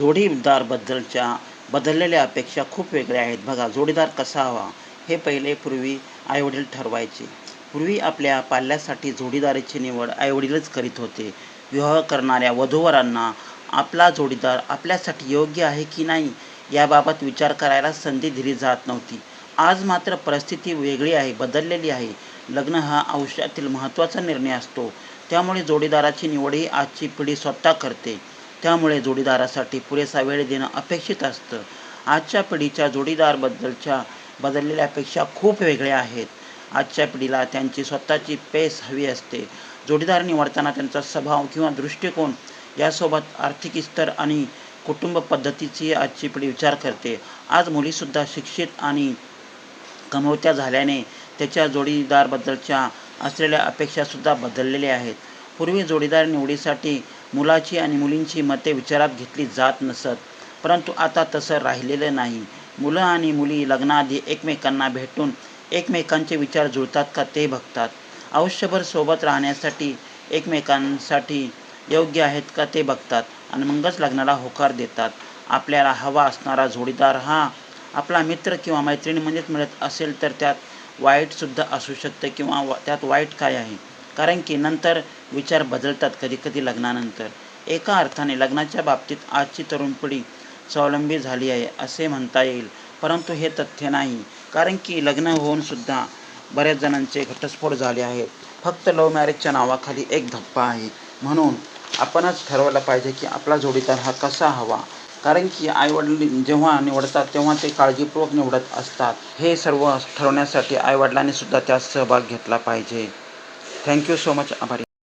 जोडीदारबद्दलच्या बदललेल्या अपेक्षा खूप वेगळ्या आहेत. बघा, जोडीदार कसा हवा हे पूर्वी आईवडील ठरवायचे. पूर्वी आपल्या पाल्यासाठी जोडीदाराची निवड आईवडीलच करीत होते. विवाह करणाऱ्या वधूवरांना आपला जोडीदार आपल्यासाठी योग्य आहे की नाही याबाबत विचार करायला संधी दिली जात नव्हती. आज मात्र परिस्थिती वेगळी आहे, बदललेली आहे. लग्न हा आयुष्यातील महत्त्वाचा निर्णय असतो. त्यामुळे जोडीदाराची निवडही आजची पिढी स्वतः करते. त्यामुळे जोडीदारासाठी पुरेसा वेळ देणं अपेक्षित असतं. आजच्या पिढीच्या जोडीदाराबद्दलच्या बदललेल्या अपेक्षा खूप वेगळ्या आहेत. आजच्या पिढीला त्यांची स्वतःची पेस हवी असते. जोडीदार निवडताना त्यांचा स्वभाव किंवा दृष्टिकोन यासोबत आर्थिक स्तर आणि कुटुंब पद्धतीची आजची पिढी विचार करते. आज मुलीसुद्धा शिक्षित आणि कमवत्या झाल्याने त्याच्या जोडीदाराबद्दलच्या असलेल्या अपेक्षासुद्धा बदललेल्या आहेत. पूर्वी जोडीदार निवडीसाठी मुलाची आणि मुलींची मते विचारात घेतली जात नसत, परंतु आता तसं राहिलेलं नाही. मुलं आणि मुली लग्नाआधी एकमेकांना भेटून एकमेकांचे विचार जुळतात का ते बघतात. आयुष्यभर सोबत राहण्यासाठी एकमेकांसाठी योग्य आहेत का ते बघतात आणि मगच लग्नाला होकार देतात. आपल्याला हवा असणारा जोडीदार हा आपला मित्र किंवा मैत्रिणीमध्येच मिळत असेल तर त्यात वाईटसुद्धा असू शकतं किंवा त्यात वाईट काय आहे, कारण की नंतर विचार बदलतात कधीकधी लग्नानंतर. एका अर्थाने लग्नाच्या बाबतीत आजची तरुण पिढी स्वावलंबी झाली आहे असे म्हणता येईल, परंतु हे तथ्य नाही. कारण की लग्न होऊनसुद्धा बऱ्याच जणांचे घटस्फोट झाले आहेत. फक्त लव्ह मॅरेजच्या नावाखाली एक धप्पा आहे. म्हणून आपणच ठरवलं पाहिजे की आपला जोडीदार हा कसा हवा. कारण की आईवडील जेव्हा निवडतात तेव्हा ते काळजीपूर्वक निवडत असतात. हे सर्व ठरवण्यासाठी आईवडिलांनी सुद्धा त्यात सहभाग घेतला पाहिजे. Thank you so much. आभारी.